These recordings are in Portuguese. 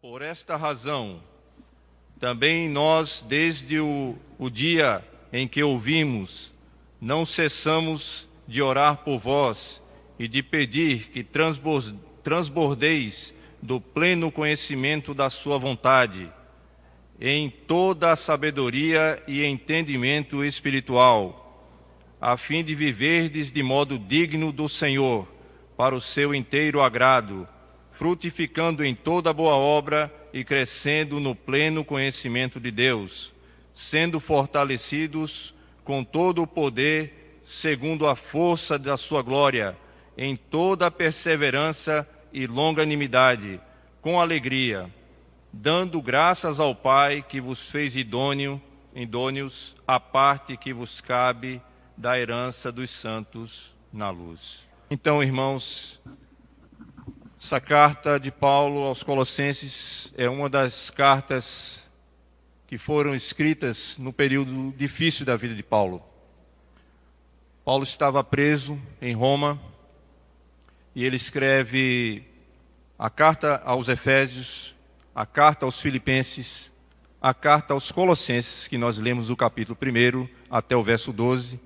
Por esta razão, também nós, desde o dia em que ouvimos, não cessamos de orar por vós e de pedir que transbordeis do pleno conhecimento da sua vontade, em toda a sabedoria e entendimento espiritual, a fim de viverdes de modo digno do Senhor, para o seu inteiro agrado, frutificando em toda boa obra e crescendo no pleno conhecimento de Deus, sendo fortalecidos com todo o poder, segundo a força da sua glória, em toda a perseverança e longanimidade, com alegria, dando graças ao Pai que vos fez idôneos a parte que vos cabe da herança dos santos na luz. Então, irmãos, essa carta de Paulo aos Colossenses é uma das cartas que foram escritas no período difícil da vida de Paulo. Paulo estava preso em Roma e ele escreve a carta aos Efésios, a carta aos Filipenses, a carta aos Colossenses, que nós lemos do capítulo 1 até o verso 12,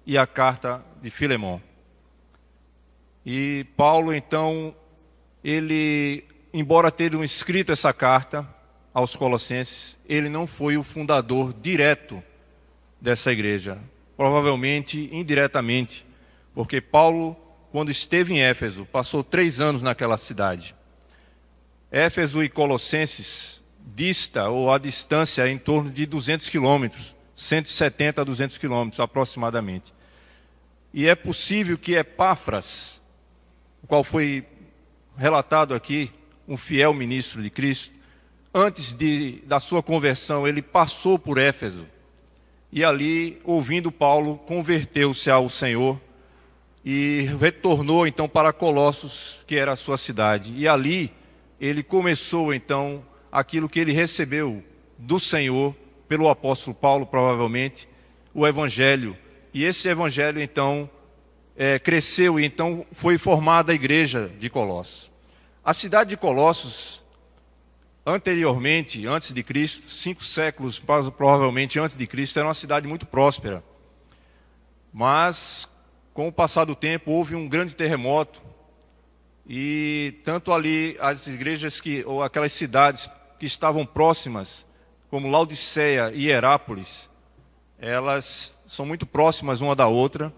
e a carta de Filemão. E Paulo, então, ele, embora tenha escrito essa carta aos Colossenses, ele não foi o fundador direto dessa igreja. Provavelmente, indiretamente, porque Paulo, quando esteve em Éfeso, passou 3 anos naquela cidade. Éfeso e Colossenses a distância é em torno de 200 quilômetros, 170 a 200 quilômetros aproximadamente. E é possível que Epáfras, o qual foi relatado aqui, um fiel ministro de Cristo, antes da sua conversão, ele passou por Éfeso e ali, ouvindo Paulo, converteu-se ao Senhor e retornou então para Colossos, que era a sua cidade. E ali ele começou então aquilo que ele recebeu do Senhor, pelo apóstolo Paulo provavelmente, o Evangelho. E esse Evangelho então cresceu e então foi formada a igreja de Colossos. A cidade de Colossos, anteriormente, antes de Cristo, 5 séculos provavelmente antes de Cristo, era uma cidade muito próspera. Mas, com o passar do tempo, houve um grande terremoto e tanto ali as igrejas ou aquelas cidades que estavam próximas, como Laodiceia e Herápolis, elas são muito próximas uma da outra.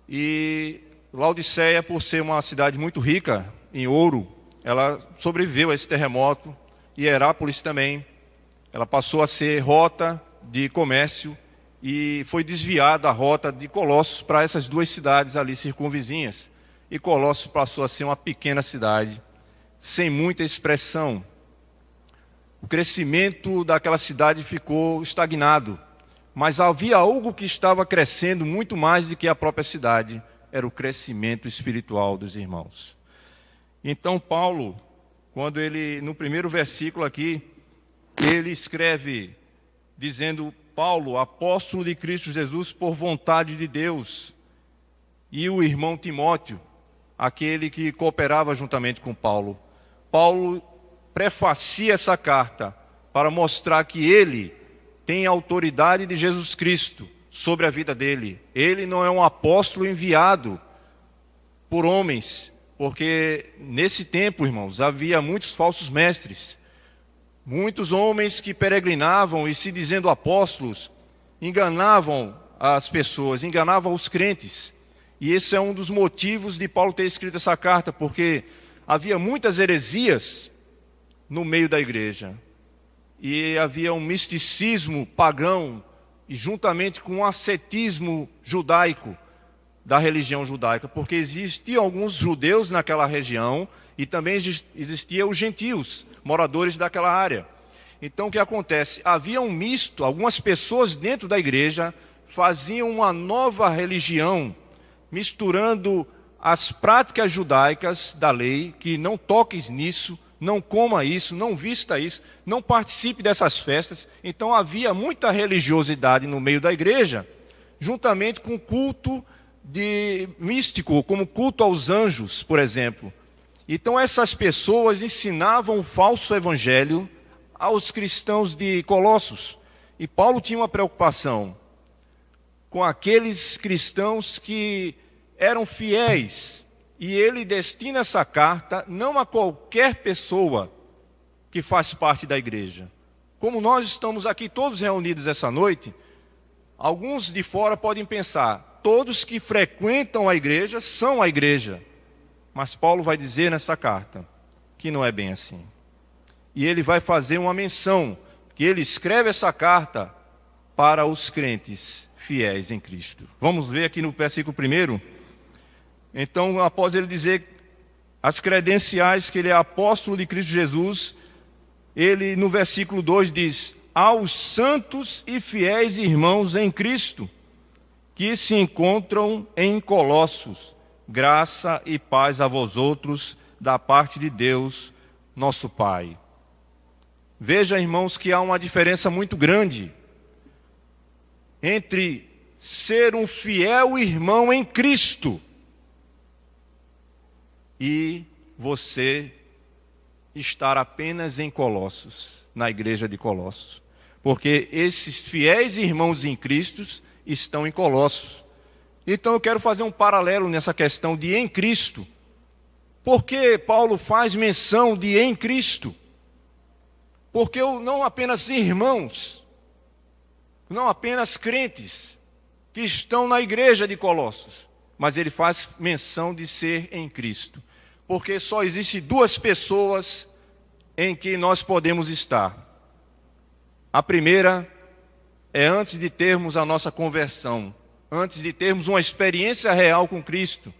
E Laodiceia, por ser uma cidade muito rica em ouro, ela sobreviveu a esse terremoto, e Herápolis também. Ela passou a ser rota de comércio e foi desviada a rota de Colossos para essas 2 cidades ali circunvizinhas. E Colossos passou a ser uma pequena cidade, sem muita expressão. O crescimento daquela cidade ficou estagnado, mas havia algo que estava crescendo muito mais do que a própria cidade, era o crescimento espiritual dos irmãos. Então Paulo, quando ele, no primeiro versículo aqui, ele escreve, dizendo: Paulo, apóstolo de Cristo Jesus por vontade de Deus, e o irmão Timóteo, aquele que cooperava juntamente com Paulo. Paulo prefacia essa carta para mostrar que ele tem a autoridade de Jesus Cristo sobre a vida dele. Ele não é um apóstolo enviado por homens, porque nesse tempo, irmãos, havia muitos falsos mestres, muitos homens que peregrinavam e, se dizendo apóstolos, enganavam as pessoas, enganavam os crentes. E esse é um dos motivos de Paulo ter escrito essa carta, porque havia muitas heresias no meio da igreja. E havia um misticismo pagão, e juntamente com um ascetismo judaico, da religião judaica, porque existiam alguns judeus naquela região, e também existiam os gentios, moradores daquela área. Então o que acontece? Havia um misto, algumas pessoas dentro da igreja faziam uma nova religião, misturando as práticas judaicas da lei, que não toques nisso, não coma isso, não vista isso, não participe dessas festas. Então havia muita religiosidade no meio da igreja, juntamente com culto de místico, como culto aos anjos, por exemplo. Então essas pessoas ensinavam o falso evangelho aos cristãos de Colossos. E Paulo tinha uma preocupação com aqueles cristãos que eram fiéis. E ele destina essa carta não a qualquer pessoa que faz parte da igreja. Como nós estamos aqui todos reunidos essa noite, alguns de fora podem pensar, todos que frequentam a igreja são a igreja. Mas Paulo vai dizer nessa carta que não é bem assim. E ele vai fazer uma menção, que ele escreve essa carta para os crentes fiéis em Cristo. Vamos ver aqui no versículo 1. Então, após ele dizer as credenciais que ele é apóstolo de Cristo Jesus, ele no versículo 2 diz: aos santos e fiéis irmãos em Cristo, que se encontram em Colossos, graça e paz a vós outros, da parte de Deus, nosso Pai. Veja, irmãos, que há uma diferença muito grande entre ser um fiel irmão em Cristo e você estar apenas em Colossos, na igreja de Colossos. Porque esses fiéis irmãos em Cristo estão em Colossos. Então eu quero fazer um paralelo nessa questão de em Cristo. Por que Paulo faz menção de em Cristo? Porque não apenas irmãos, não apenas crentes que estão na igreja de Colossos, mas ele faz menção de ser em Cristo. Porque só existe duas pessoas em que nós podemos estar. A primeira é antes de termos a nossa conversão, antes de termos uma experiência real com Cristo,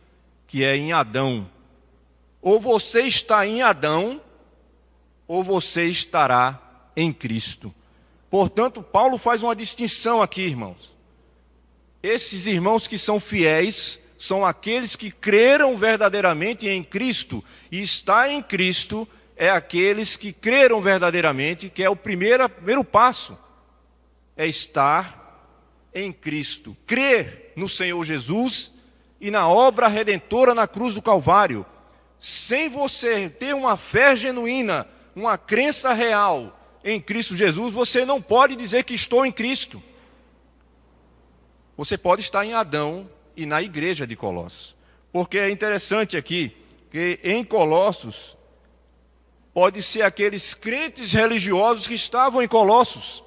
que é em Adão. Ou você está em Adão, ou você estará em Cristo. Portanto, Paulo faz uma distinção aqui, irmãos. Esses irmãos que são fiéis são aqueles que creram verdadeiramente em Cristo. E estar em Cristo é aqueles que creram verdadeiramente, que é o primeiro passo. É estar em Cristo. Crer no Senhor Jesus e na obra redentora na cruz do Calvário. Sem você ter uma fé genuína, uma crença real em Cristo Jesus, você não pode dizer que estou em Cristo. Você pode estar em Adão e na igreja de Colossos. Porque é interessante aqui, que em Colossos, pode ser aqueles crentes religiosos que estavam em Colossos.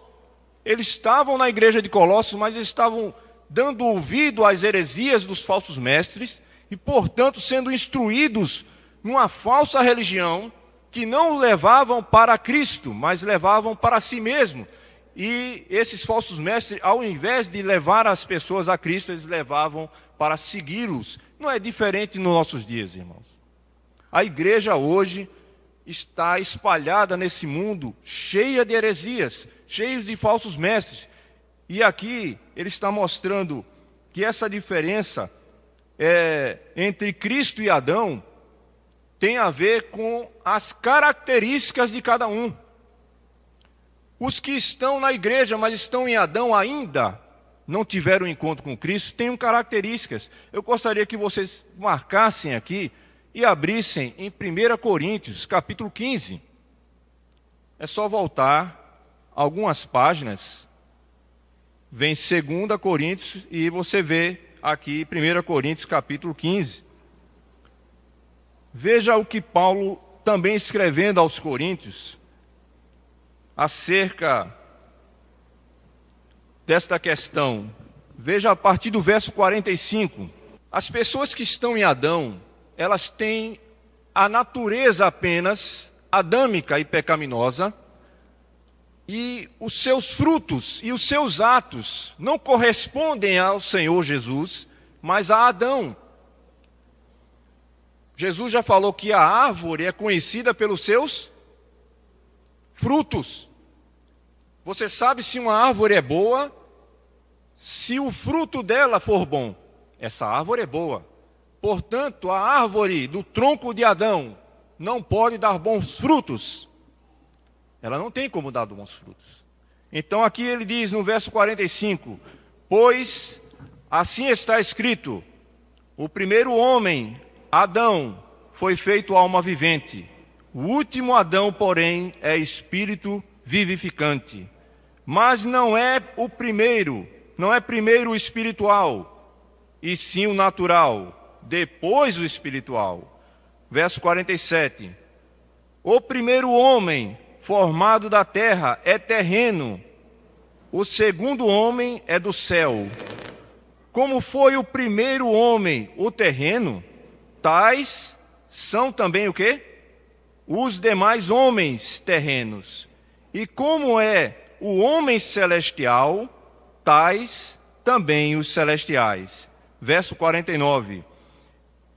Eles estavam na igreja de Colossos, mas eles estavam dando ouvido às heresias dos falsos mestres e, portanto, sendo instruídos numa falsa religião que não levavam para Cristo, mas levavam para si mesmo. E esses falsos mestres, ao invés de levar as pessoas a Cristo, eles levavam para segui-los. Não é diferente nos nossos dias, irmãos. A igreja hoje está espalhada nesse mundo, cheia de heresias, cheia de falsos mestres. E aqui ele está mostrando que essa diferença entre Cristo e Adão tem a ver com as características de cada um. Os que estão na igreja, mas estão em Adão ainda, não tiveram encontro com Cristo, têm características. Eu gostaria que vocês marcassem aqui e abrissem em 1 Coríntios, capítulo 15. É só voltar algumas páginas, vem 2 Coríntios e você vê aqui 1 Coríntios, capítulo 15. Veja o que Paulo, também escrevendo aos Coríntios, acerca desta questão. Veja a partir do verso 45. As pessoas que estão em Adão, elas têm a natureza apenas adâmica e pecaminosa, e os seus frutos e os seus atos não correspondem ao Senhor Jesus, mas a Adão. Jesus já falou que a árvore é conhecida pelos seus frutos. Você sabe se uma árvore é boa, se o fruto dela for bom. Essa árvore é boa. Portanto, a árvore do tronco de Adão não pode dar bons frutos. Ela não tem como dar bons frutos. Então aqui ele diz no verso 45, pois assim está escrito, o primeiro homem, Adão, foi feito alma vivente. O último Adão, porém, é espírito vivificante. Mas não é o primeiro, não é primeiro o espiritual, e sim o natural, depois o espiritual. Verso 47. O primeiro homem formado da terra é terreno, o segundo homem é do céu. Como foi o primeiro homem, o terreno, tais são também o quê? Os demais homens terrenos. E como é o homem celestial, tais também os celestiais. Verso 49.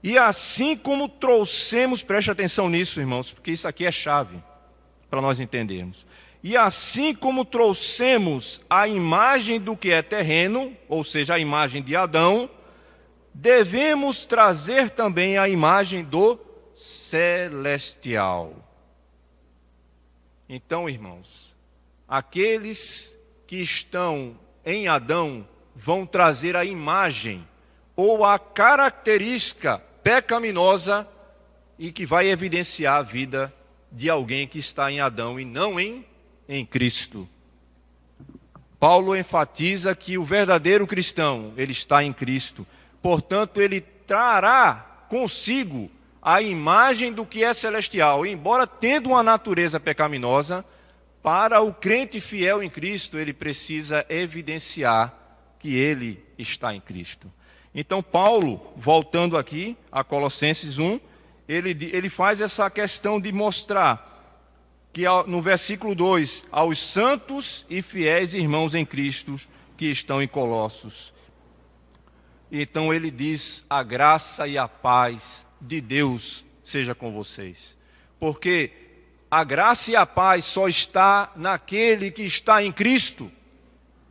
E assim como trouxemos, preste atenção nisso, irmãos, porque isso aqui é chave para nós entendermos. E assim como trouxemos a imagem do que é terreno, ou seja, a imagem de Adão, devemos trazer também a imagem do celestial. Então, irmãos, aqueles que estão em Adão vão trazer a imagem ou a característica pecaminosa e que vai evidenciar a vida de alguém que está em Adão e não em Cristo. Paulo enfatiza que o verdadeiro cristão, ele está em Cristo. Portanto, ele trará consigo a imagem do que é celestial. Embora tendo uma natureza pecaminosa, para o crente fiel em Cristo, ele precisa evidenciar que ele está em Cristo. Então, Paulo, voltando aqui a Colossenses 1, ele faz essa questão de mostrar que no versículo 2, aos santos e fiéis irmãos em Cristo que estão em Colossos. Então ele diz, a graça e a paz de Deus seja com vocês. Porque a graça e a paz só está naquele que está em Cristo,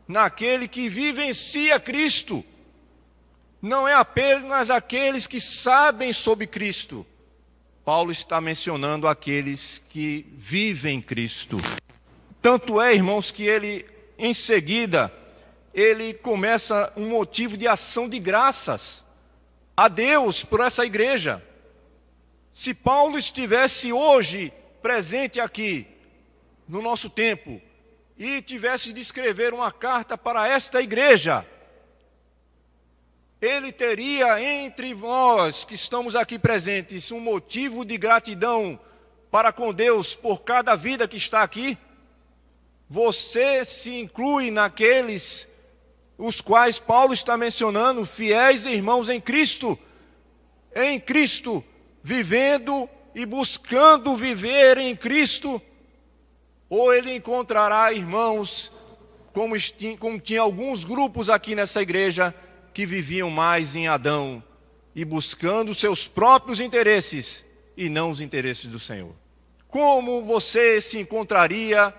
naquele que vivencia Cristo. Não é apenas aqueles que sabem sobre Cristo. Paulo está mencionando aqueles que vivem Cristo. Tanto é, irmãos, que ele, em seguida, ele começa um motivo de ação de graças a Deus por essa igreja. Se Paulo estivesse hoje presente aqui, no nosso tempo, e tivesse de escrever uma carta para esta igreja, ele teria entre nós que estamos aqui presentes um motivo de gratidão para com Deus por cada vida que está aqui. Você se inclui naqueles os quais Paulo está mencionando, fiéis irmãos em Cristo, vivendo e buscando viver em Cristo, ou ele encontrará irmãos, como tinha alguns grupos aqui nessa igreja, que viviam mais em Adão e buscando seus próprios interesses e não os interesses do Senhor. Como você se encontraria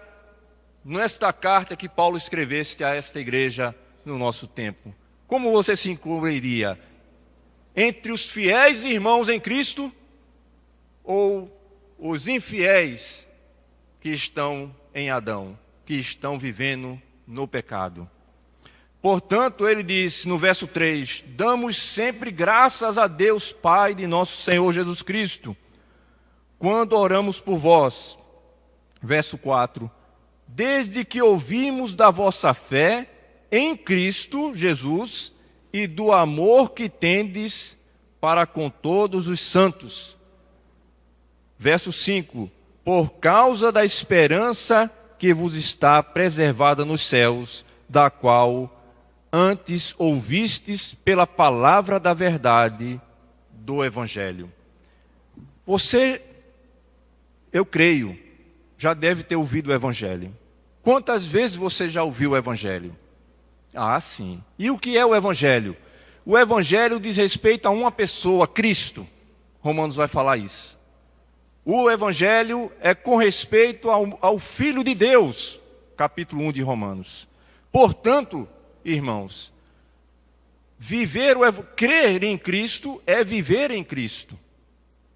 nesta carta que Paulo escrevesse a esta igreja no nosso tempo? Como você se incluiria? Entre os fiéis irmãos em Cristo ou os infiéis que estão em Adão, que estão vivendo no pecado? Portanto, ele diz no verso 3, damos sempre graças a Deus Pai de nosso Senhor Jesus Cristo, quando oramos por vós. Verso 4, desde que ouvimos da vossa fé em Cristo Jesus e do amor que tendes para com todos os santos. Verso 5, por causa da esperança que vos está preservada nos céus, da qual antes ouvistes pela palavra da verdade do Evangelho. Você, eu creio, já deve ter ouvido o Evangelho. Quantas vezes você já ouviu o Evangelho? Ah, sim. E o que é o Evangelho? O Evangelho diz respeito a uma pessoa, Cristo. Romanos vai falar isso. O Evangelho é com respeito ao Filho de Deus, capítulo 1 de Romanos. Portanto, irmãos, crer em Cristo é viver em Cristo.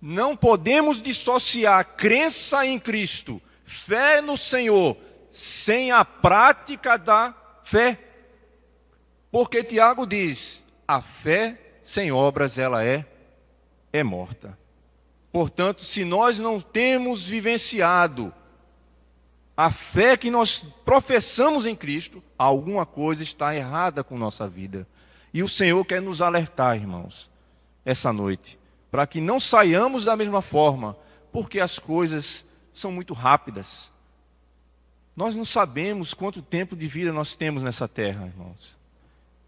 Não podemos dissociar crença em Cristo, fé no Senhor, sem a prática da fé. Porque Tiago diz, a fé sem obras ela é morta. Portanto, se nós não temos vivenciado a fé que nós professamos em Cristo, alguma coisa está errada com nossa vida. E o Senhor quer nos alertar, irmãos, essa noite, para que não saiamos da mesma forma, porque as coisas são muito rápidas. Nós não sabemos quanto tempo de vida nós temos nessa terra, irmãos.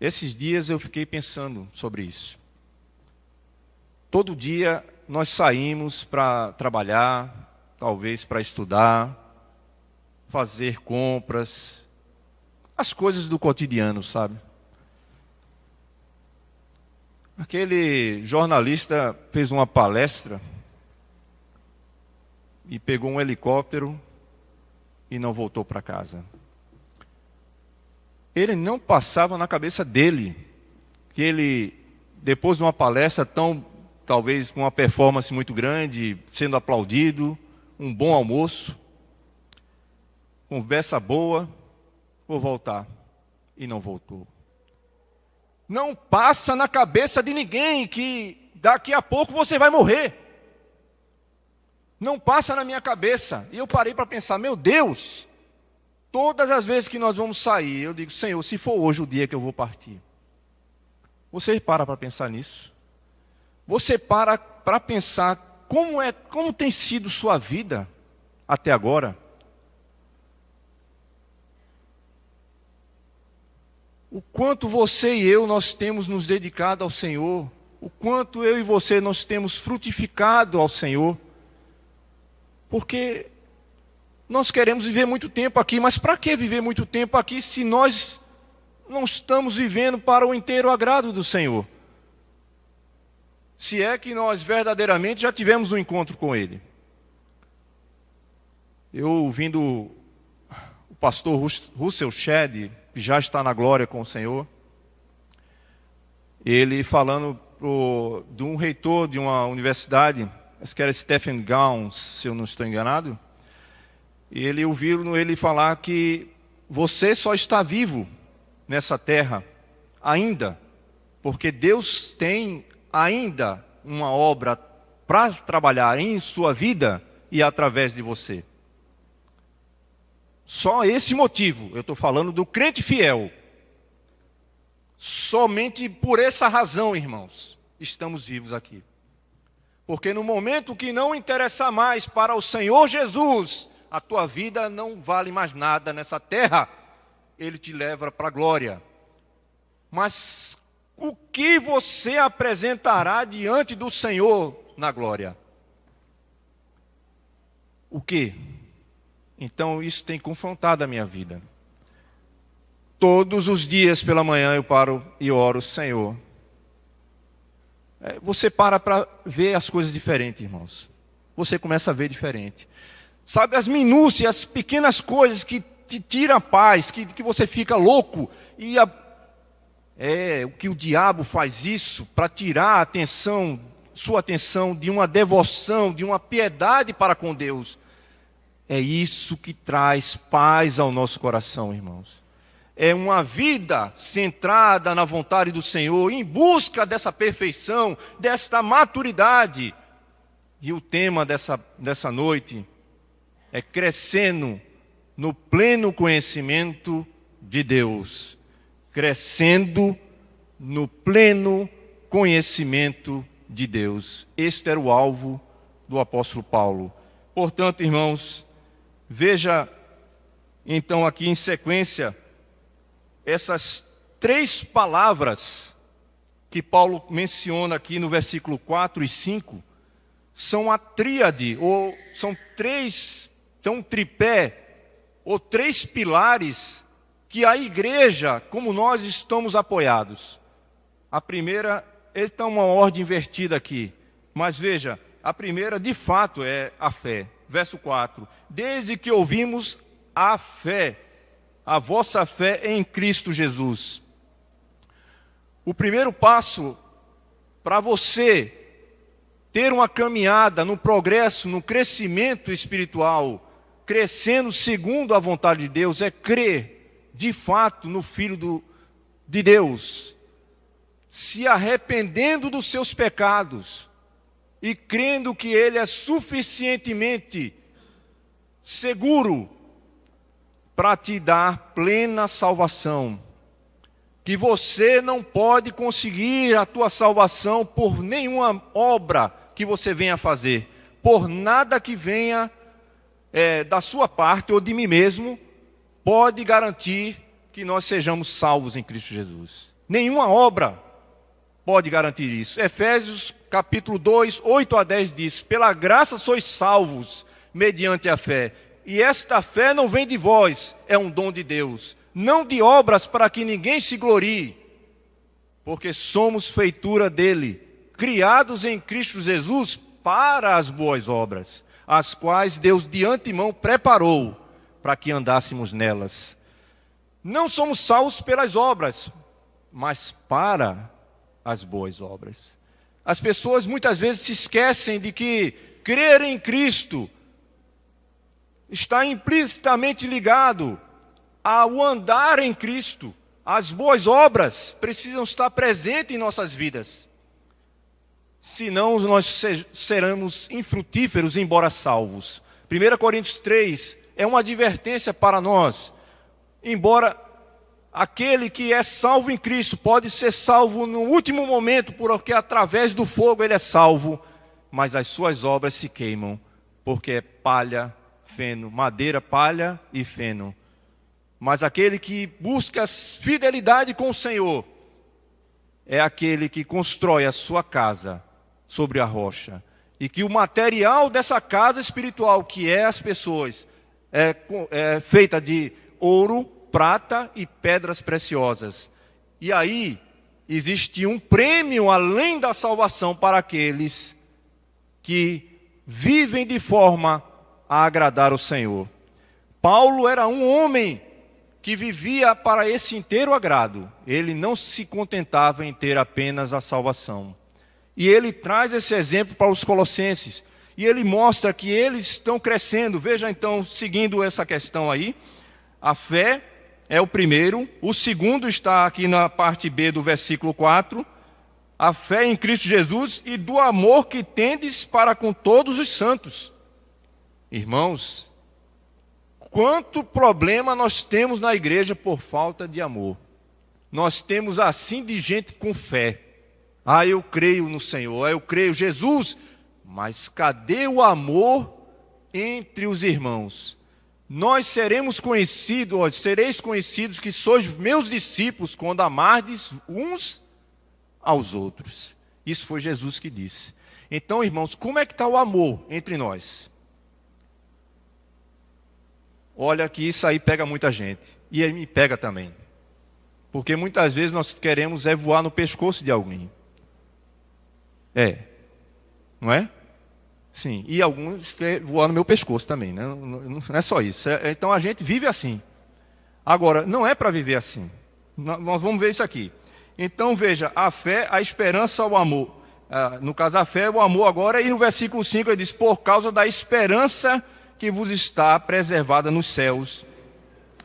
Esses dias eu fiquei pensando sobre isso. Todo dia nós saímos para trabalhar, talvez para estudar, fazer compras, as coisas do cotidiano, sabe? Aquele jornalista fez uma palestra e pegou um helicóptero e não voltou para casa. Ele não passava na cabeça dele que ele, depois de uma palestra talvez com uma performance muito grande, sendo aplaudido, um bom almoço, conversa boa, vou voltar. E não voltou. Não passa na cabeça de ninguém que daqui a pouco você vai morrer. Não passa na minha cabeça. E eu parei para pensar, meu Deus, todas as vezes que nós vamos sair, eu digo, Senhor, se for hoje o dia que eu vou partir. Você para pensar nisso? Você para pensar como tem sido sua vida até agora? O quanto você e eu nós temos nos dedicado ao Senhor, o quanto eu e você nós temos frutificado ao Senhor, porque nós queremos viver muito tempo aqui, mas para que viver muito tempo aqui se nós não estamos vivendo para o inteiro agrado do Senhor? Se é que nós verdadeiramente já tivemos um encontro com Ele. Eu ouvindo o pastor Russell Shedd, que já está na glória com o Senhor, ele falando de um reitor de uma universidade, acho que era Stephen Gowns, se eu não estou enganado, e ele ouviu ele falar que você só está vivo nessa terra ainda, porque Deus tem ainda uma obra para trabalhar em sua vida e através de você. Só esse motivo, eu estou falando do crente fiel. Somente por essa razão, irmãos, estamos vivos aqui. Porque no momento que não interessar mais para o Senhor Jesus, a tua vida não vale mais nada nessa terra, Ele te leva para a glória. Mas o que você apresentará diante do Senhor na glória? O quê? Então isso tem confrontado a minha vida. Todos os dias pela manhã eu paro e oro, Senhor. Você para ver as coisas diferentes, irmãos. Você começa a ver diferente. Sabe, as minúcias, as pequenas coisas que te tiram a paz, que você fica louco. O que o diabo faz isso para tirar a atenção, sua atenção de uma devoção, de uma piedade para com Deus. É isso que traz paz ao nosso coração, irmãos. É uma vida centrada na vontade do Senhor, em busca dessa perfeição, desta maturidade. E o tema dessa noite é crescendo no pleno conhecimento de Deus. Crescendo no pleno conhecimento de Deus. Este era o alvo do apóstolo Paulo. Portanto, irmãos, veja então aqui em sequência essas 3 palavras que Paulo menciona aqui no versículo 4 e 5, são a tríade, ou são um tripé, ou 3 pilares que a igreja, como nós estamos apoiados. A primeira, ele está uma ordem invertida aqui, mas veja, a primeira de fato é a fé. Verso 4, desde que ouvimos a fé, a vossa fé em Cristo Jesus. O primeiro passo para você ter uma caminhada no progresso, no crescimento espiritual, crescendo segundo a vontade de Deus, é crer de fato no Filho de Deus, se arrependendo dos seus pecados, e crendo que Ele é suficientemente seguro para te dar plena salvação. Que você não pode conseguir a tua salvação por nenhuma obra que você venha fazer, por nada que venha da sua parte ou de mim mesmo, pode garantir que nós sejamos salvos em Cristo Jesus. Nenhuma obra pode garantir isso. Efésios capítulo 2, 8 a 10 diz: pela graça sois salvos, mediante a fé. E esta fé não vem de vós, é um dom de Deus. Não de obras para que ninguém se glorie, porque somos feitura dele, criados em Cristo Jesus para as boas obras, as quais Deus de antemão preparou para que andássemos nelas. Não somos salvos pelas obras, mas para as boas obras. As pessoas muitas vezes se esquecem de que crer em Cristo está implicitamente ligado ao andar em Cristo. As boas obras precisam estar presentes em nossas vidas. Senão nós seremos infrutíferos, embora salvos. 1 Coríntios 3 é uma advertência para nós. Embora aquele que é salvo em Cristo pode ser salvo no último momento, porque através do fogo ele é salvo, mas as suas obras se queimam, porque é palha, feno, madeira, palha e feno. Mas aquele que busca fidelidade com o Senhor é aquele que constrói a sua casa sobre a rocha. E que o material dessa casa espiritual, que é as pessoas, é feita de ouro, prata e pedras preciosas. E aí existe um prêmio além da salvação para aqueles que vivem de forma a agradar o Senhor. Paulo era um homem que vivia para esse inteiro agrado. Ele não se contentava em ter apenas a salvação. E ele traz esse exemplo para os colossenses. E ele mostra que eles estão crescendo. Veja então, seguindo essa questão aí, a fé é o primeiro. O segundo está aqui na parte B do versículo 4. A fé em Cristo Jesus e do amor que tendes para com todos os santos. Irmãos, quanto problema nós temos na igreja por falta de amor. Nós temos assim de gente com fé. Eu creio no Senhor, eu creio em Jesus. Mas cadê o amor entre os irmãos? Nós sereis conhecidos que sois meus discípulos quando amardes uns aos outros. Isso foi Jesus que disse. Então, irmãos, como é que está o amor entre nós? Olha que isso aí pega muita gente. E aí me pega também. Porque muitas vezes nós queremos voar no pescoço de alguém. Não é? Sim. E alguns querem voar no meu pescoço também. Né? Não é só isso. Então a gente vive assim. Agora, não é para viver assim. Nós vamos ver isso aqui. Então veja, a fé, a esperança, o amor. No caso, a fé, o amor agora. E no versículo 5 ele diz: por causa da esperança que vos está preservada nos céus,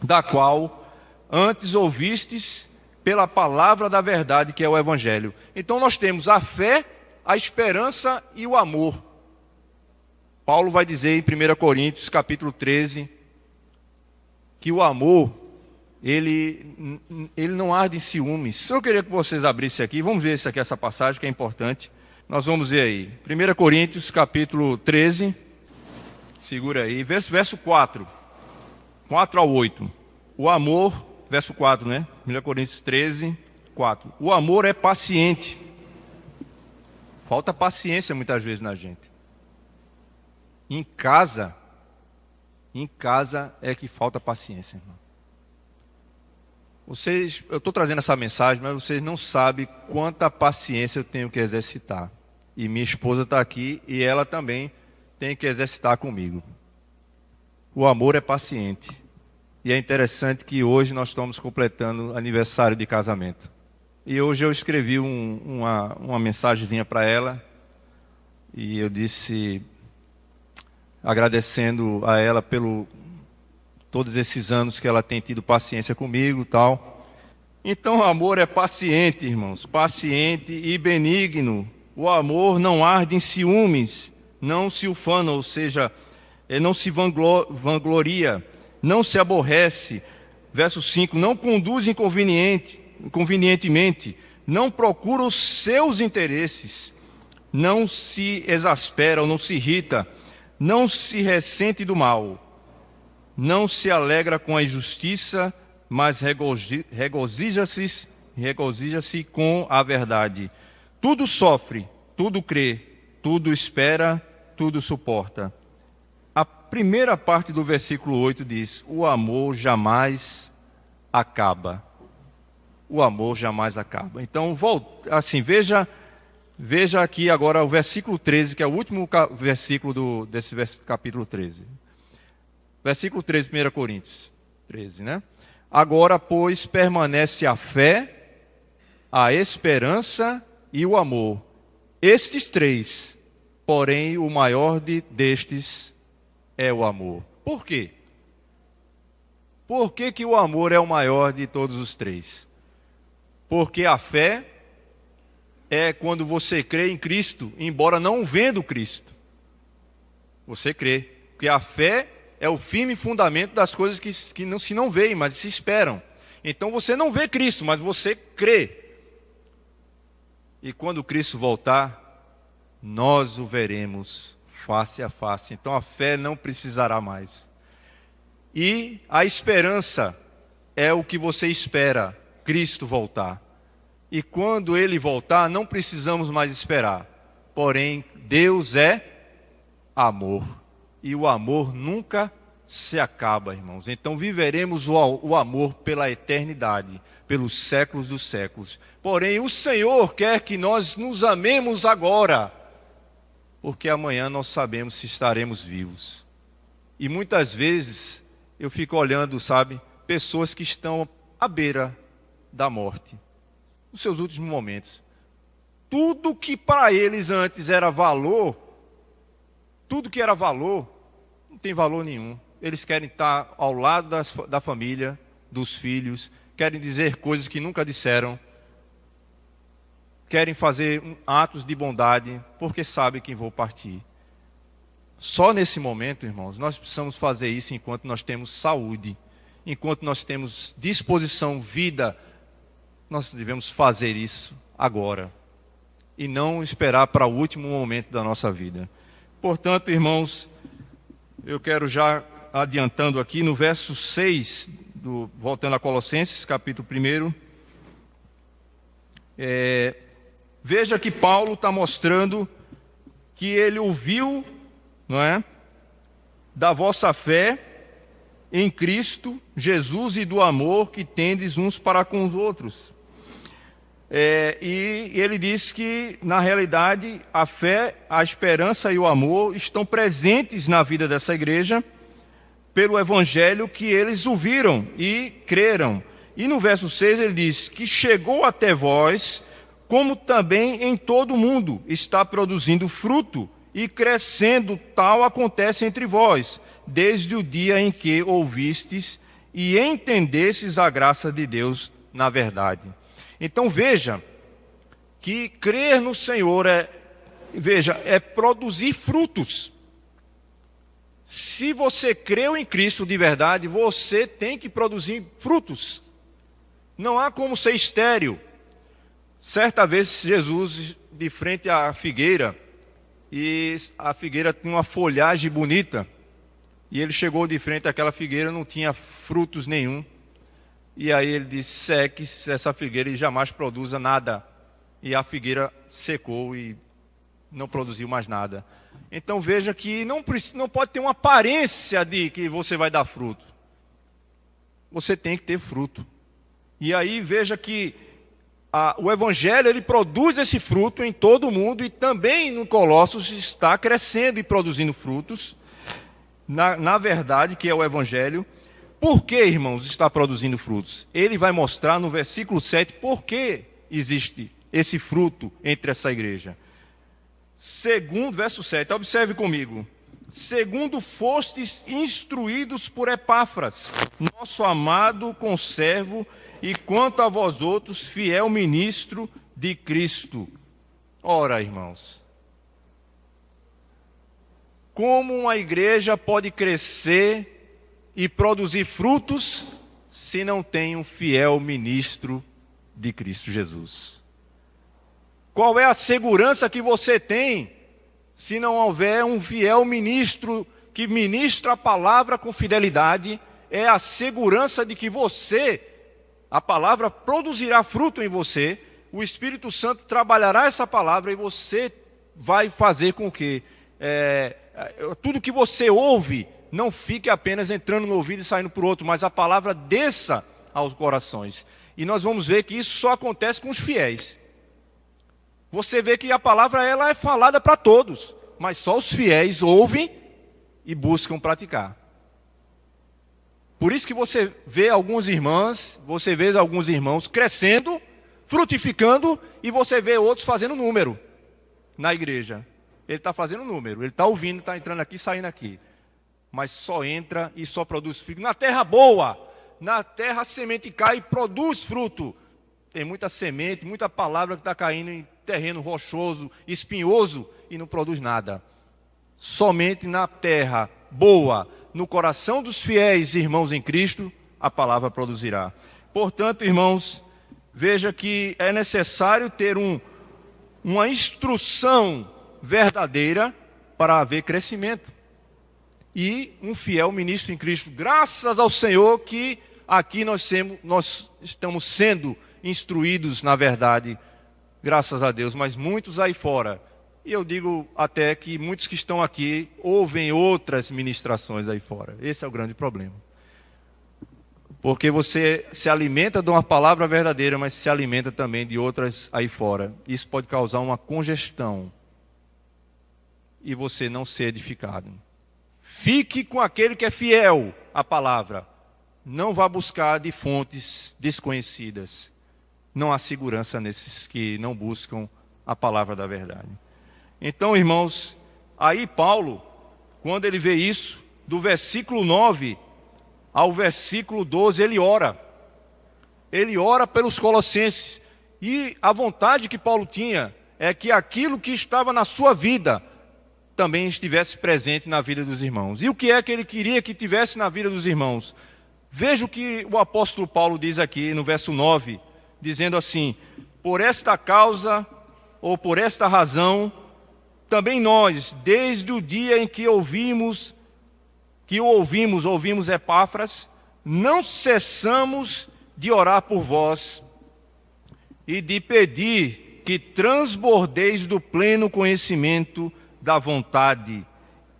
da qual antes ouvistes pela palavra da verdade, que é o Evangelho. Então nós temos a fé, a esperança e o amor. Paulo vai dizer em 1 Coríntios capítulo 13, que o amor, ele não arde em ciúmes. Eu queria que vocês abrissem aqui, vamos ver essa passagem que é importante. Nós vamos ver aí, 1 Coríntios capítulo 13, segura aí, verso 4 ao 8. O amor, verso 4, né? 1 Coríntios 13, 4. O amor é paciente. Falta paciência muitas vezes na gente. Em casa é que falta paciência, irmão. Eu estou trazendo essa mensagem, mas vocês não sabem quanta paciência eu tenho que exercitar. E minha esposa está aqui e ela também tem que exercitar comigo. O amor é paciente. E é interessante que hoje nós estamos completando aniversário de casamento. E hoje eu escrevi uma mensagenzinha para ela. E eu disse, agradecendo a ela pelo todos esses anos que ela tem tido paciência comigo e tal. Então o amor é paciente, irmãos. Paciente e benigno. o amor não arde em ciúmes, não se ufana, ou seja, não se vangloria, não se aborrece. Verso 5, não conduz inconvenientemente, não procura os seus interesses, não se exaspera ou não se irrita, não se ressente do mal, não se alegra com a injustiça, mas regozija-se com a verdade. Tudo sofre, tudo crê, tudo espera, tudo suporta. A primeira parte do versículo 8 diz: o amor jamais acaba. O amor jamais acaba. Então, assim, veja aqui agora o versículo 13, que é o último versículo desse capítulo 13. Versículo 13, 1 Coríntios 13, né? Agora, pois, permanece a fé, a esperança e o amor. Estes três, porém, o maior destes é o amor. Por quê? Por que o amor é o maior de todos os três? Porque a fé é quando você crê em Cristo, embora não vendo Cristo. Você crê. Porque a fé é o firme fundamento das coisas que não se não veem, mas se esperam. Então você não vê Cristo, mas você crê. E quando Cristo voltar, nós o veremos face a face. Então a fé não precisará mais. E a esperança é o que você espera, Cristo voltar. E quando Ele voltar, não precisamos mais esperar. Porém, Deus é amor. E o amor nunca se acaba, irmãos. Então viveremos o amor pela eternidade, pelos séculos dos séculos. Porém, o Senhor quer que nós nos amemos agora, porque amanhã nós sabemos se estaremos vivos. E muitas vezes eu fico olhando, sabe, pessoas que estão à beira da morte, nos seus últimos momentos. Tudo que para eles antes era valor, tudo que era valor, não tem valor nenhum. Eles querem estar ao lado da família, dos filhos, querem dizer coisas que nunca disseram, querem fazer atos de bondade, porque sabem que vão partir. Só nesse momento, irmãos, nós precisamos fazer isso enquanto nós temos saúde, enquanto nós temos disposição, vida. Nós devemos fazer isso agora e não esperar para o último momento da nossa vida. Portanto, irmãos, eu quero já adiantando aqui no verso 6, voltando a Colossenses, capítulo 1, veja que Paulo está mostrando que ele ouviu, não é, da vossa fé em Cristo Jesus e do amor que tendes uns para com os outros. E ele diz que, na realidade, a fé, a esperança e o amor estão presentes na vida dessa igreja pelo evangelho que eles ouviram e creram. E no verso 6 ele diz que chegou até vós, como também em todo o mundo está produzindo fruto e crescendo, tal acontece entre vós, desde o dia em que ouvistes e entendestes a graça de Deus na verdade. Então veja que crer no Senhor é produzir frutos. Se você creu em Cristo de verdade, você tem que produzir frutos. Não há como ser estéril. Certa vez Jesus, de frente à figueira, e a figueira tinha uma folhagem bonita, e ele chegou de frente àquela figueira, não tinha frutos nenhum. E aí ele disse: seque essa figueira e jamais produza nada. E a figueira secou e não produziu mais nada. Então veja que não pode ter uma aparência de que você vai dar fruto. Você tem que ter fruto. E aí veja que o Evangelho ele produz esse fruto em todo o mundo, e também no Colossos está crescendo e produzindo frutos, na verdade que é o Evangelho. Por que, irmãos, está produzindo frutos? Ele vai mostrar no versículo 7 por que existe esse fruto entre essa igreja. Segundo, verso 7, observe comigo. Segundo fostes instruídos por Epáfras, nosso amado conservo, e quanto a vós outros, fiel ministro de Cristo, Ora, irmãos, como uma igreja pode crescer e produzir frutos se não tem um fiel ministro de Cristo Jesus? Qual é a segurança que você tem se não houver um fiel ministro que ministra a palavra com fidelidade? É a segurança de que a palavra produzirá fruto em você, o Espírito Santo trabalhará essa palavra e você vai fazer com que tudo que você ouve não fique apenas entrando no ouvido e saindo por outro, mas a palavra desça aos corações. E nós vamos ver que isso só acontece com os fiéis. Você vê que a palavra ela é falada para todos, mas só os fiéis ouvem e buscam praticar. Por isso que você vê alguns irmãos crescendo, frutificando, e você vê outros fazendo número na igreja. Ele está fazendo número, ele está ouvindo, está entrando aqui, saindo aqui. Mas só entra e só produz fruto. Na terra boa, na terra a semente cai e produz fruto. Tem muita semente, muita palavra que está caindo em terreno rochoso, espinhoso e não produz nada. Somente na terra boa, no coração dos fiéis irmãos em Cristo, a palavra produzirá. Portanto, irmãos, veja que é necessário ter uma instrução verdadeira para haver crescimento. E um fiel ministro em Cristo. Graças ao Senhor que aqui nós estamos sendo instruídos na verdade, graças a Deus, mas muitos aí fora, e eu digo até que muitos que estão aqui ouvem outras ministrações aí fora. Esse é o grande problema. Porque você se alimenta de uma palavra verdadeira, mas se alimenta também de outras aí fora. Isso pode causar uma congestão e você não ser edificado. Fique com aquele que é fiel à palavra. Não vá buscar de fontes desconhecidas. Não há segurança nesses que não buscam a palavra da verdade. Então, irmãos, aí Paulo, quando ele vê isso, do versículo 9 ao versículo 12, ele ora. Ele ora pelos colossenses. E a vontade que Paulo tinha é que aquilo que estava na sua vida também estivesse presente na vida dos irmãos. E o que é que ele queria que tivesse na vida dos irmãos? Veja o que o apóstolo Paulo diz aqui no verso 9, dizendo assim: por esta causa, ou por esta razão, também nós, desde o dia em que ouvimos Epáfras, não cessamos de orar por vós e de pedir que transbordeis do pleno conhecimento da vontade,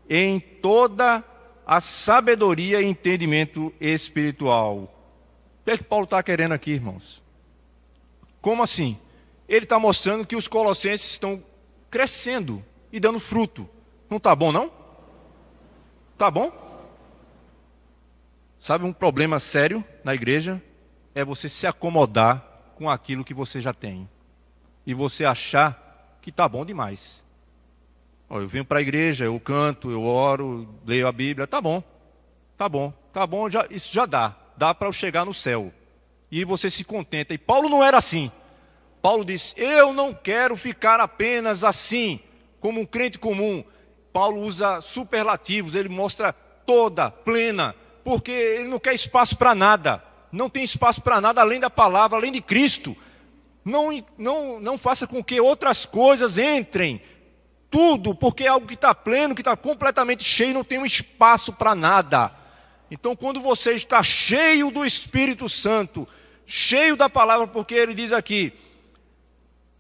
em toda a sabedoria e entendimento espiritual. O que é que Paulo está querendo aqui, irmãos? Como assim? Ele está mostrando que os colossenses estão crescendo e dando fruto. Não está bom, não? Está bom? Sabe, um problema sério na igreja é você se acomodar com aquilo que você já tem. E você achar que está bom demais. Eu venho para a igreja, eu canto, eu oro, leio a Bíblia, tá bom, isso já dá para eu chegar no céu. E você se contenta. E Paulo não era assim. Paulo disse: eu não quero ficar apenas assim, como um crente comum. Paulo usa superlativos, ele mostra toda, plena, porque ele não quer espaço para nada. Não tem espaço para nada além da palavra, além de Cristo. Não faça com que outras coisas entrem. Tudo, porque é algo que está pleno, que está completamente cheio, não tem um espaço para nada. Então, quando você está cheio do Espírito Santo, cheio da palavra, porque ele diz aqui: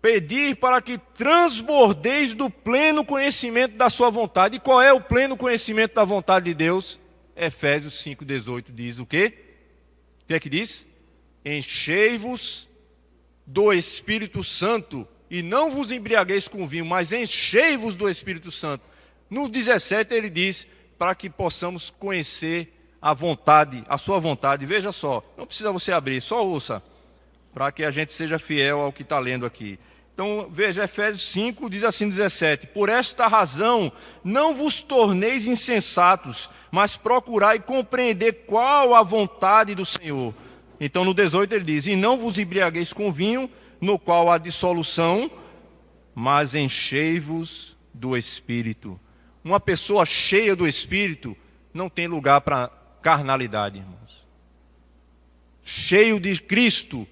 pedir para que transbordeis do pleno conhecimento da sua vontade. E qual é o pleno conhecimento da vontade de Deus? Efésios 5,18 diz o quê? O que é que diz? Enchei-vos do Espírito Santo, e não vos embriagueis com vinho, mas enchei-vos do Espírito Santo. No 17 ele diz, para que possamos conhecer a vontade, a sua vontade. Veja só, não precisa você abrir, só ouça, para que a gente seja fiel ao que está lendo aqui. Então, veja, Efésios 5 diz assim no 17: por esta razão, não vos torneis insensatos, mas procurai compreender qual a vontade do Senhor. Então, no 18 ele diz: e não vos embriagueis com vinho, no qual há dissolução, mas enchei-vos do Espírito. Uma pessoa cheia do Espírito não tem lugar para carnalidade, irmãos. Cheio de Cristo,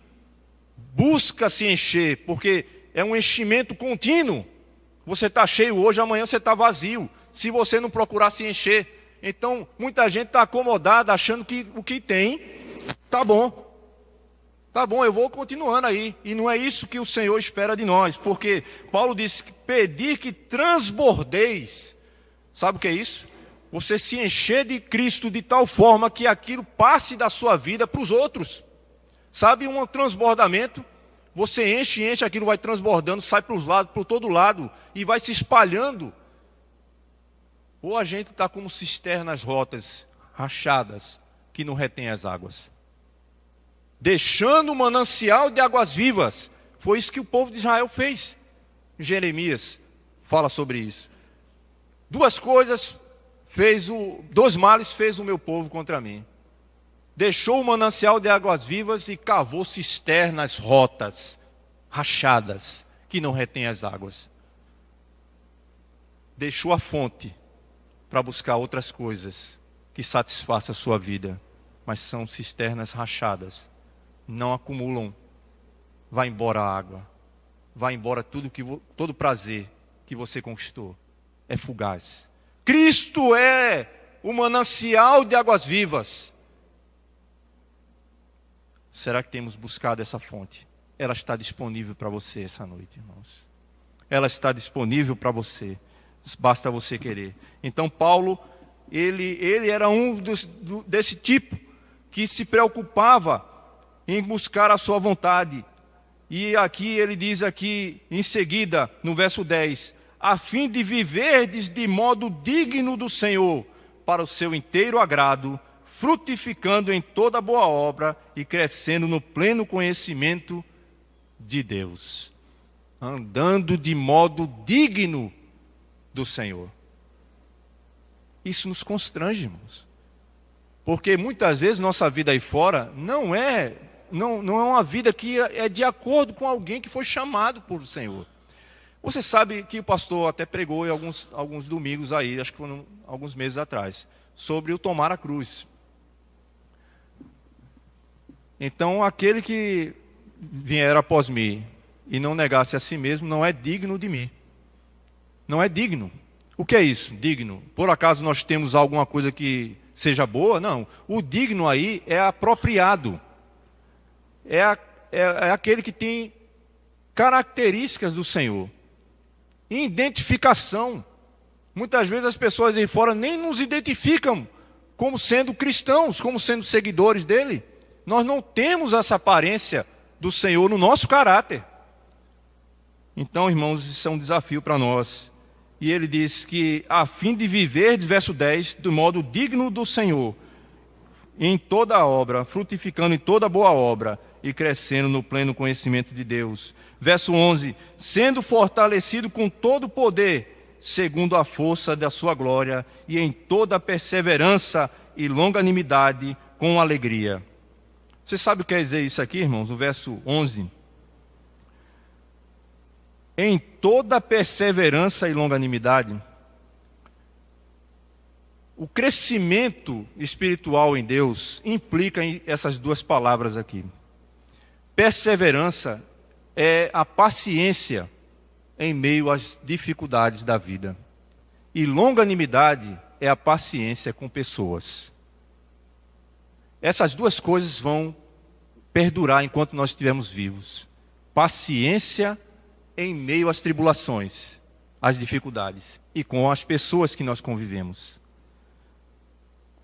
busca se encher, porque é um enchimento contínuo. Você está cheio hoje, amanhã você está vazio, se você não procurar se encher. Então, muita gente está acomodada, achando que o que tem está bom. Tá bom, eu vou continuando aí. E não é isso que o Senhor espera de nós, porque Paulo disse que pedir que transbordeis. Sabe o que é isso? Você se encher de Cristo de tal forma que aquilo passe da sua vida para os outros. Sabe um transbordamento? Você enche, aquilo vai transbordando, sai para os lados, por todo lado, e vai se espalhando. Ou a gente está como cisternas rotas, rachadas, que não retém as águas. Deixando o manancial de águas vivas. Foi isso que o povo de Israel fez. Jeremias fala sobre isso. Dois males fez o meu povo contra mim. Deixou o manancial de águas vivas e cavou cisternas rotas, rachadas, que não retém as águas. Deixou a fonte para buscar outras coisas que satisfaçam a sua vida, mas são cisternas rachadas. Não acumulam, vai embora a água, vai embora todo prazer que você conquistou, é fugaz. Cristo é o manancial de águas vivas. Será que temos buscado essa fonte? Ela está disponível para você essa noite, irmãos. Ela está disponível para você, basta você querer. Então Paulo, ele era desse tipo, que se preocupava em buscar a sua vontade. E aqui ele diz aqui em seguida, no verso 10, a fim de viverdes de modo digno do Senhor, para o seu inteiro agrado, frutificando em toda boa obra e crescendo no pleno conhecimento de Deus. Andando de modo digno do Senhor. Isso nos constrange, irmãos. Porque muitas vezes nossa vida aí fora não é uma vida que é de acordo com alguém que foi chamado por o Senhor. Você sabe que o pastor até pregou em alguns domingos aí, acho que foram alguns meses atrás, sobre o tomar a cruz. Então, aquele que vier após mim e não negasse a si mesmo, não é digno de mim. Não é digno. O que é isso? Digno. Por acaso nós temos alguma coisa que seja boa? Não. O digno aí é apropriado. É aquele que tem características do Senhor. Identificação. Muitas vezes as pessoas aí fora nem nos identificam como sendo cristãos, como sendo seguidores dele. Nós não temos essa aparência do Senhor no nosso caráter. Então, irmãos, isso é um desafio para nós. E ele diz que a fim de viver, verso 10, do modo digno do Senhor, em toda a obra, frutificando em toda boa obra e crescendo no pleno conhecimento de Deus. Verso 11, sendo fortalecido com todo o poder, segundo a força da sua glória, e em toda perseverança e longanimidade, com alegria. Você sabe o que quer dizer isso aqui, irmãos? No verso 11. Em toda perseverança e longanimidade. O crescimento espiritual em Deus implica em essas duas palavras aqui. Perseverança é a paciência em meio às dificuldades da vida. E longanimidade é a paciência com pessoas. Essas duas coisas vão perdurar enquanto nós estivermos vivos. Paciência em meio às tribulações, às dificuldades e com as pessoas que nós convivemos.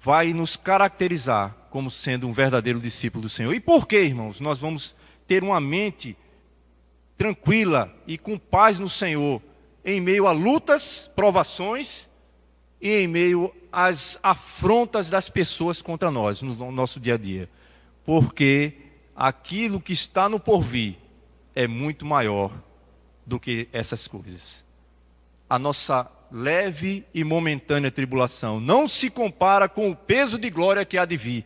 Vai nos caracterizar como sendo um verdadeiro discípulo do Senhor. E por que, irmãos, nós vamos ter uma mente tranquila e com paz no Senhor, em meio a lutas, provações e em meio às afrontas das pessoas contra nós no nosso dia a dia? Porque aquilo que está no porvir é muito maior do que essas coisas. A nossa leve e momentânea tribulação não se compara com o peso de glória que há de vir.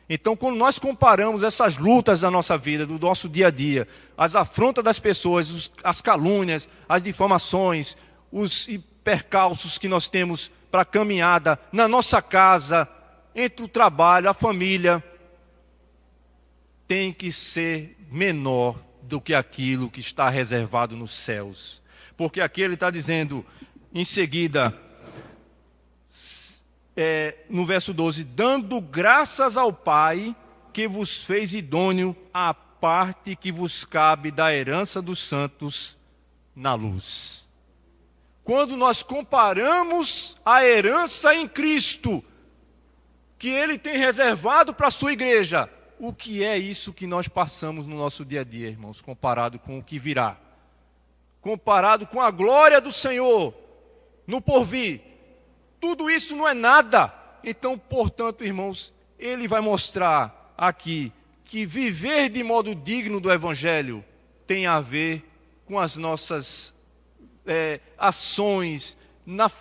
Então, quando nós comparamos essas lutas da nossa vida, do nosso dia a dia, as afrontas das pessoas, as calúnias, as difamações, os percalços que nós temos para a caminhada na nossa casa, entre o trabalho, a família, tem que ser menor do que aquilo que está reservado nos céus. Porque aqui ele está dizendo, em seguida, no verso 12, dando graças ao Pai que vos fez idôneo à parte que vos cabe da herança dos santos na luz. Quando nós comparamos a herança em Cristo, que Ele tem reservado para a sua igreja, o que é isso que nós passamos no nosso dia a dia, irmãos, comparado com o que virá? Comparado com a glória do Senhor no porvir, tudo isso não é nada. Então, portanto, irmãos, ele vai mostrar aqui que viver de modo digno do Evangelho tem a ver com as nossas ações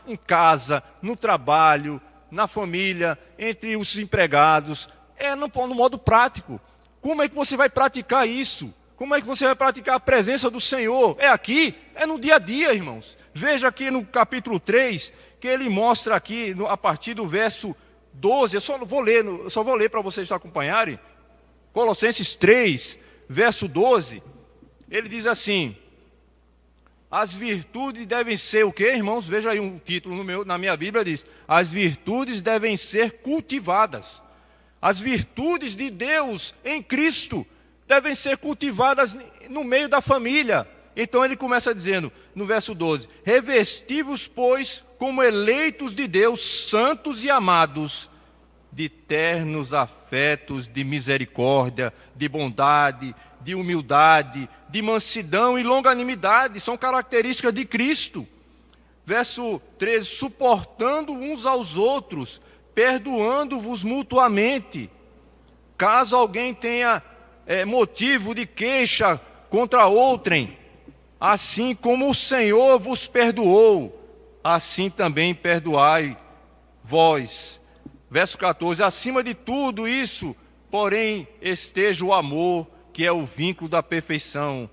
em casa, no trabalho, na família, entre os empregados, no modo prático. Como é que você vai praticar isso? Como é que você vai praticar a presença do Senhor? É aqui? É no dia a dia, irmãos. Veja aqui no capítulo 3, que ele mostra aqui, a partir do verso 12, eu só vou ler para vocês acompanharem. Colossenses 3, verso 12, ele diz assim: as virtudes devem ser o quê, irmãos? Veja aí um título na minha Bíblia, diz: as virtudes devem ser cultivadas. As virtudes de Deus em Cristo devem ser cultivadas no meio da família. Então ele começa dizendo, no verso 12, revesti-vos, pois, como eleitos de Deus, santos e amados, de ternos afetos, de misericórdia, de bondade, de humildade, de mansidão e longanimidade, são características de Cristo. Verso 13, suportando uns aos outros, perdoando-vos mutuamente, caso alguém tenha motivo de queixa contra outrem, assim como o Senhor vos perdoou, assim também perdoai vós. Verso 14, acima de tudo isso, porém, esteja o amor, que é o vínculo da perfeição.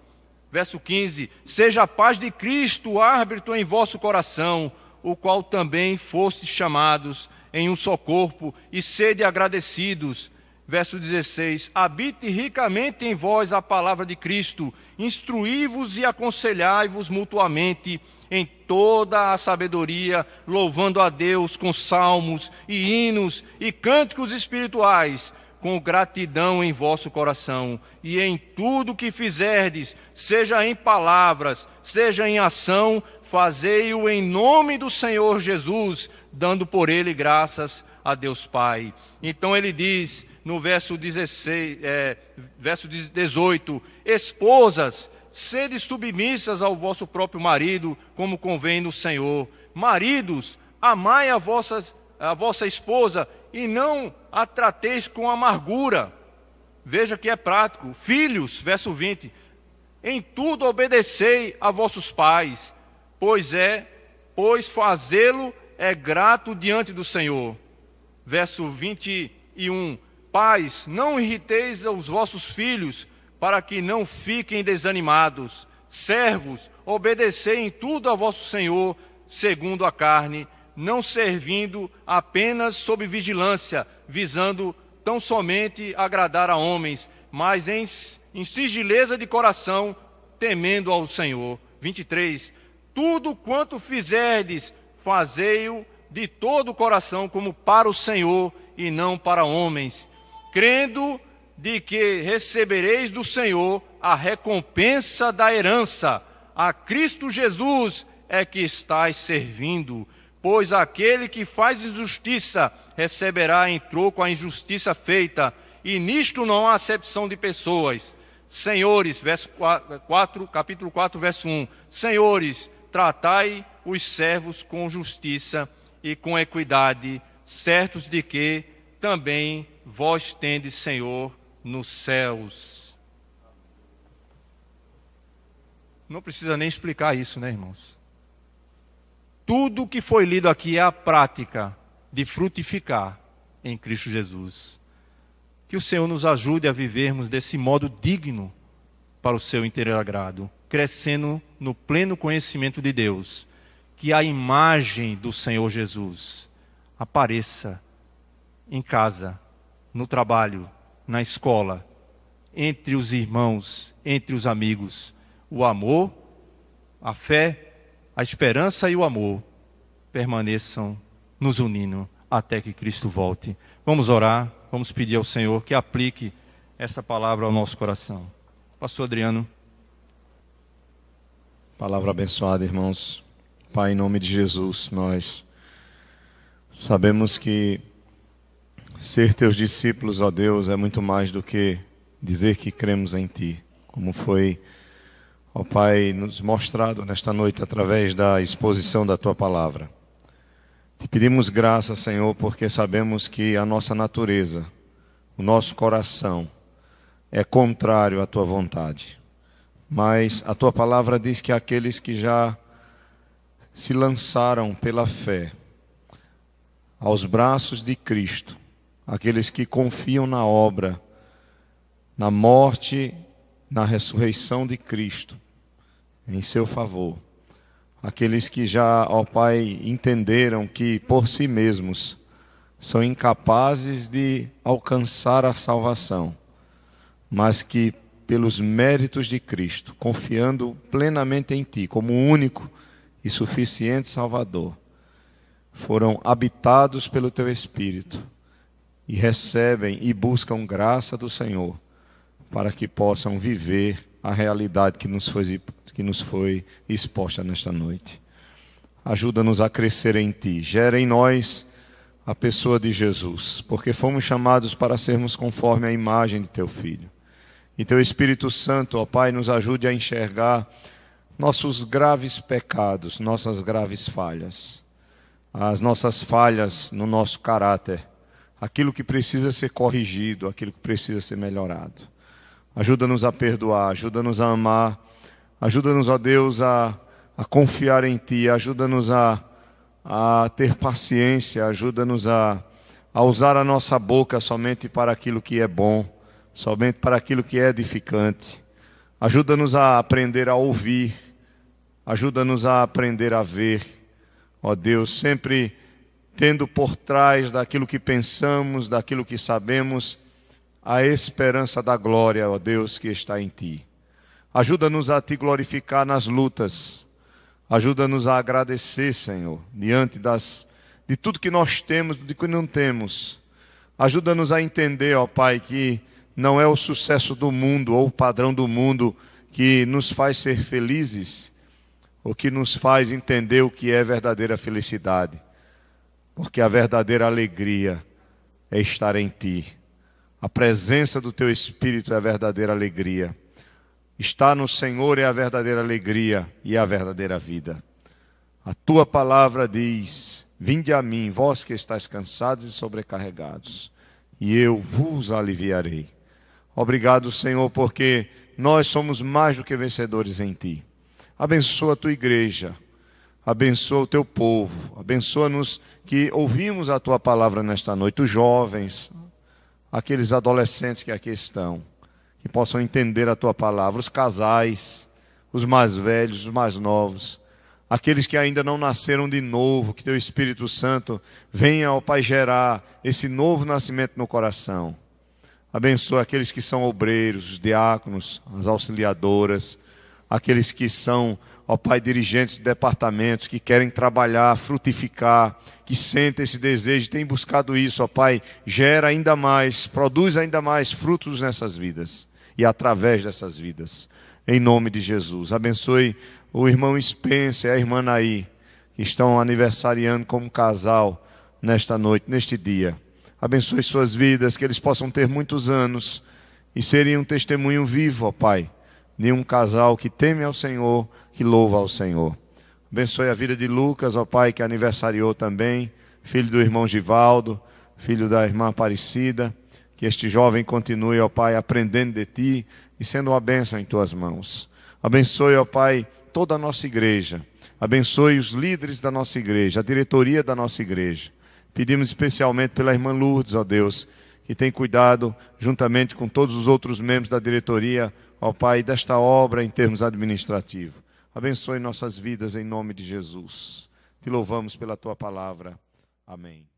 Verso 15, seja a paz de Cristo árbitro em vosso coração, o qual também fostes chamados em um só corpo, e sede agradecidos. Verso 16, habite ricamente em vós a palavra de Cristo, instruí-vos e aconselhai-vos mutuamente em toda a sabedoria, louvando a Deus com salmos e hinos e cânticos espirituais, com gratidão em vosso coração. E em tudo que fizerdes, seja em palavras, seja em ação, fazei-o em nome do Senhor Jesus, dando por ele graças a Deus Pai. Então ele diz no verso 18, esposas, sede submissas ao vosso próprio marido, como convém no Senhor. Maridos, amai a vossa esposa, e não a trateis com amargura. Veja que é prático. Filhos, verso 20, em tudo obedecei a vossos pais, pois fazê-lo é grato diante do Senhor. Verso 21, pais, não irriteis os vossos filhos, para que não fiquem desanimados. Servos, obedecei em tudo a vosso Senhor, segundo a carne, não servindo apenas sob vigilância, visando tão somente agradar a homens, mas em sigileza de coração, temendo ao Senhor. 23, tudo quanto fizerdes, fazei-o de todo o coração, como para o Senhor e não para homens, crendo de que recebereis do Senhor a recompensa da herança. A Cristo Jesus é que estáis servindo, pois aquele que faz injustiça receberá em troco a injustiça feita, e nisto não há acepção de pessoas. Senhores, capítulo 4, verso 1, senhores, tratai os servos com justiça e com equidade, certos de que também vós tendes Senhor nos céus. Não precisa nem explicar isso, né, irmãos? Tudo que foi lido aqui é a prática de frutificar em Cristo Jesus. Que o Senhor nos ajude a vivermos desse modo digno para o seu inteiro agrado, crescendo no pleno conhecimento de Deus. Que a imagem do Senhor Jesus apareça em casa, no trabalho, na escola, entre os irmãos, entre os amigos. O amor, a fé, a esperança e o amor permaneçam nos unindo até que Cristo volte. Vamos orar, vamos pedir ao Senhor que aplique essa palavra ao nosso coração. Pastor Adriano. Palavra abençoada, irmãos. Pai, em nome de Jesus, nós sabemos que ser teus discípulos, ó Deus, é muito mais do que dizer que cremos em Ti, como foi, ó Pai, nos mostrado nesta noite através da exposição da Tua palavra. Te pedimos graça, Senhor, porque sabemos que a nossa natureza, o nosso coração é contrário à Tua vontade. Mas a Tua palavra diz que aqueles que já se lançaram pela fé aos braços de Cristo, aqueles que confiam na obra, na morte, na ressurreição de Cristo, em seu favor, aqueles que já, ó Pai, entenderam que por si mesmos são incapazes de alcançar a salvação, mas que pelos méritos de Cristo, confiando plenamente em Ti como único e suficiente Salvador, foram habitados pelo Teu Espírito e recebem e buscam graça do Senhor para que possam viver a realidade que nos foi exposta nesta noite. Ajuda-nos a crescer em Ti, gera em nós a pessoa de Jesus, porque fomos chamados para sermos conforme a imagem de Teu Filho. E Teu Espírito Santo, ó Pai, nos ajude a enxergar nossos graves pecados, nossas graves falhas, as nossas falhas no nosso caráter, aquilo que precisa ser corrigido, aquilo que precisa ser melhorado. Ajuda-nos a perdoar, ajuda-nos a amar, ajuda-nos, ó Deus, a confiar em Ti, ajuda-nos a ter paciência, ajuda-nos a usar a nossa boca somente para aquilo que é bom, somente para aquilo que é edificante. Ajuda-nos a aprender a ouvir, ajuda-nos a aprender a ver, ó Deus, sempre tendo por trás daquilo que pensamos, daquilo que sabemos, a esperança da glória, ó Deus, que está em Ti. Ajuda-nos a Te glorificar nas lutas, ajuda-nos a agradecer, Senhor, diante de tudo que nós temos, de que não temos. Ajuda-nos a entender, ó Pai, que não é o sucesso do mundo ou o padrão do mundo que nos faz ser felizes, ou que nos faz entender o que é verdadeira felicidade. Porque a verdadeira alegria é estar em Ti. A presença do Teu Espírito é a verdadeira alegria. Estar no Senhor é a verdadeira alegria e a verdadeira vida. A Tua palavra diz: vinde a mim, vós que estáis cansados e sobrecarregados, e eu vos aliviarei. Obrigado, Senhor, porque nós somos mais do que vencedores em Ti. Abençoa a Tua igreja, abençoa o Teu povo, abençoa-nos que ouvimos a Tua palavra nesta noite, os jovens, aqueles adolescentes que aqui estão, que possam entender a Tua palavra, os casais, os mais velhos, os mais novos, aqueles que ainda não nasceram de novo, que Teu Espírito Santo venha, ó Pai, gerar esse novo nascimento no coração. Abençoa aqueles que são obreiros, os diáconos, as auxiliadoras, aqueles que são, ó Pai, dirigentes de departamentos, que querem trabalhar, frutificar, que sentem esse desejo, têm buscado isso, ó Pai, gera ainda mais, produz ainda mais frutos nessas vidas e através dessas vidas, em nome de Jesus. Abençoe o irmão Spencer e a irmã Naí, que estão aniversariando como casal nesta noite, neste dia. Abençoe suas vidas, que eles possam ter muitos anos e serem um testemunho vivo, ó Pai, de um casal que teme ao Senhor, que louva ao Senhor. Abençoe a vida de Lucas, ó Pai, que aniversariou também, filho do irmão Givaldo, filho da irmã Aparecida. Que este jovem continue, ó Pai, aprendendo de Ti e sendo uma bênção em Tuas mãos. Abençoe, ó Pai, toda a nossa igreja. Abençoe os líderes da nossa igreja, a diretoria da nossa igreja. Pedimos especialmente pela irmã Lourdes, ó Deus, que tem cuidado, juntamente com todos os outros membros da diretoria, ó Pai, desta obra em termos administrativos. Abençoe nossas vidas em nome de Jesus. Te louvamos pela tua palavra. Amém.